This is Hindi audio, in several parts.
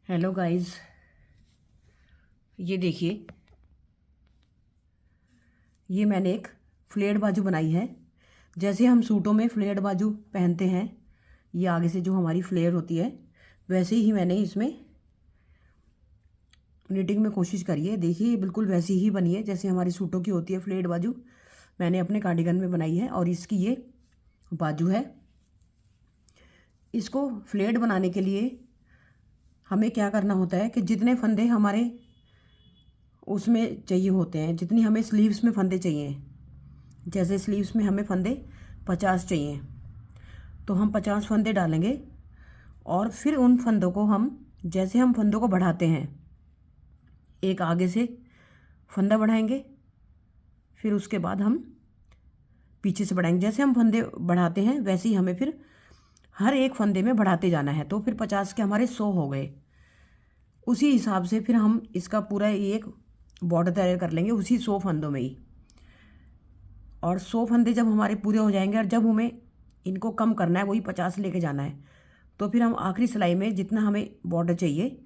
हेलो गाइस, ये देखिए, ये मैंने एक फ्लेयर बाजू बनाई है। जैसे हम सूटों में फ्लेयर बाजू पहनते हैं, ये आगे से जो हमारी फ्लेयर होती है, वैसे ही मैंने इसमें निटिंग में कोशिश करी है। देखिए, ये बिल्कुल वैसी ही बनी है जैसे हमारी सूटों की होती है फ्लेयर बाजू। मैंने अपने कार्डिगन में बनाई है और इसकी ये बाजू है। इसको फ्लेयर बनाने के लिए हमें क्या करना होता है कि जितने फंदे हमारे उसमें चाहिए होते हैं, जितनी हमें स्लीव्स में फंदे चाहिए, जैसे स्लीव्स में हमें फंदे 50 चाहिए, तो हम 50 फंदे डालेंगे। और फिर उन फंदों को हम, जैसे हम फंदों को बढ़ाते हैं, एक आगे से फंदा बढ़ाएंगे, फिर उसके बाद हम पीछे से बढ़ाएंगे। जैसे हम फंदे बढ़ाते हैं वैसे ही हमें फिर हर एक फंदे में बढ़ाते जाना है। तो फिर 50 के हमारे 100 हो गए। उसी हिसाब से फिर हम इसका पूरा एक बॉर्डर तैयार कर लेंगे उसी 100 फंदों में ही। और 100 फंदे जब हमारे पूरे हो जाएंगे और जब हमें इनको कम करना है, वही 50 लेके जाना है, तो फिर हम आखिरी सिलाई में जितना हमें बॉर्डर चाहिए,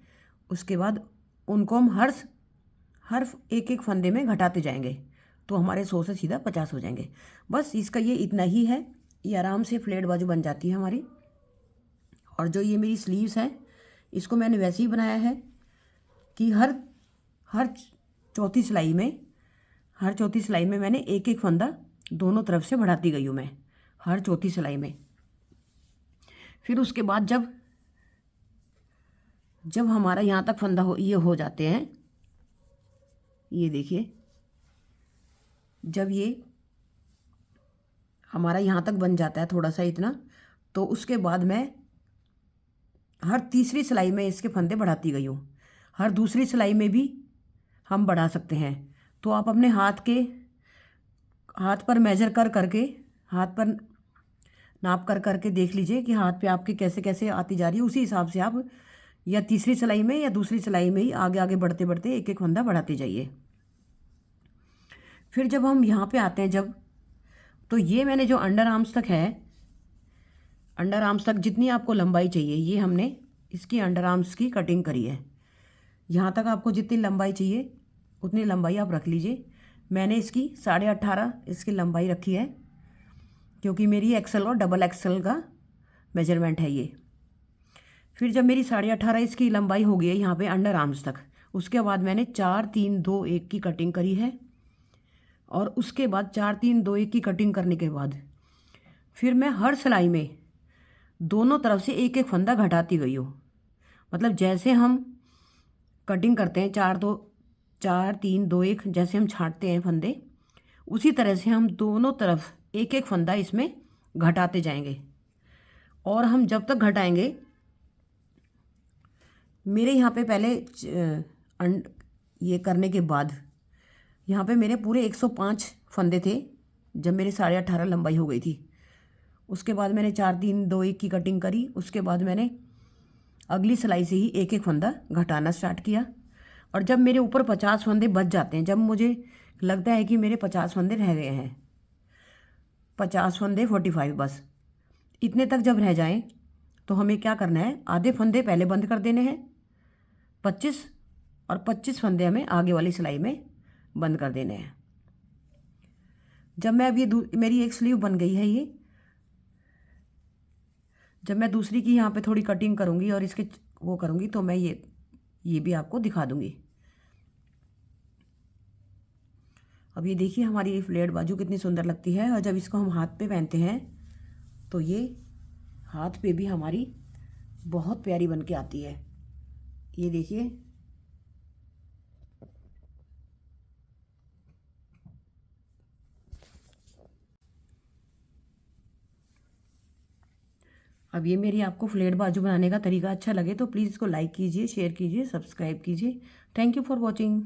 उसके बाद उनको हम हर एक एक फंदे में घटाते जाएंगे, तो हमारे 100 से सीधा 50 हो जाएंगे। बस इसका ये इतना ही है। ये आराम से फ्लेट बाजू बन जाती है हमारी। और जो ये मेरी स्लीव्स है, इसको मैंने वैसे ही बनाया है कि हर हर चौथी सिलाई में हर चौथी सिलाई में मैंने एक एक फंदा दोनों तरफ से बढ़ाती गई हूँ मैं, हर चौथी सिलाई में। फिर उसके बाद जब जब हमारा यहाँ तक फंदा ये हो जाते हैं, ये देखिए, जब ये हमारा यहाँ तक बन जाता है थोड़ा सा इतना, तो उसके बाद मैं हर तीसरी सिलाई में इसके फंदे बढ़ाती गई हूँ। हर दूसरी सिलाई में भी हम बढ़ा सकते हैं। तो आप अपने हाथ पर मेजर कर करके, हाथ पर नाप कर करके देख लीजिए कि हाथ पे आपके कैसे कैसे आती जा रही है। उसी हिसाब से आप या तीसरी सिलाई में या दूसरी सिलाई में ही आगे आगे बढ़ते बढ़ते एक एक फंदा बढ़ाते जाइए। फिर जब हम यहाँ पे आते हैं, तो ये मैंने जो अंडर आर्म्स तक है, अंडर आर्म्स तक जितनी आपको लंबाई चाहिए, ये हमने इसकी अंडर आर्म्स की कटिंग करी है। यहाँ तक आपको जितनी लंबाई चाहिए उतनी लंबाई आप रख लीजिए। मैंने इसकी 18.5 इसकी लंबाई रखी है, क्योंकि मेरी एक्सल और डबल एक्सल का मेजरमेंट है ये। फिर जब मेरी 18.5 इसकी लंबाई हो गई है यहाँ पे अंडर आर्म्स तक, उसके बाद मैंने 4 3 2 1 की कटिंग करी है। और उसके बाद 4 3 2 1 की कटिंग करने के बाद फिर मैं हर सिलाई में दोनों तरफ से एक एक फंदा घटाती गई हूँ। मतलब जैसे हम कटिंग करते हैं 4 3 2 1, जैसे हम छांटते हैं फंदे, उसी तरह से हम दोनों तरफ एक एक फंदा इसमें घटाते जाएंगे। और हम जब तक घटाएंगे, मेरे यहाँ पे पहले ये करने के बाद यहाँ पे मेरे पूरे 105 फंदे थे जब मेरे 18.5 लंबाई हो गई थी। उसके बाद मैंने 4 3 2 1 की कटिंग करी। उसके बाद मैंने अगली सिलाई से ही एक एक फंदा घटाना स्टार्ट किया। और जब मेरे ऊपर 50 फंदे बच जाते हैं, जब मुझे लगता है कि मेरे 50 फंदे रह गए हैं, 50 फंदे 45 बस, इतने तक जब रह जाएं, तो हमें क्या करना है, आधे फंदे पहले बंद कर देने हैं 25, और 25 फंदे हमें आगे वाली सिलाई में बंद कर देने हैं। जब मैं अब ये मेरी एक स्लीव बन गई है ये, जब मैं दूसरी की यहाँ पे थोड़ी कटिंग करूँगी और इसके वो करूँगी, तो मैं ये भी आपको दिखा दूँगी। अब ये देखिए हमारी ये फ्लेयर बाजू कितनी सुंदर लगती है। और जब इसको हम हाथ पे पहनते हैं, तो ये हाथ पे भी हमारी बहुत प्यारी बन के आती है। ये देखिए, अब ये मेरी आपको फ्लेयर बाजू बनाने का तरीका अच्छा लगे तो प्लीज़ इसको लाइक कीजिए, शेयर कीजिए, सब्सक्राइब कीजिए। Thank you for watching.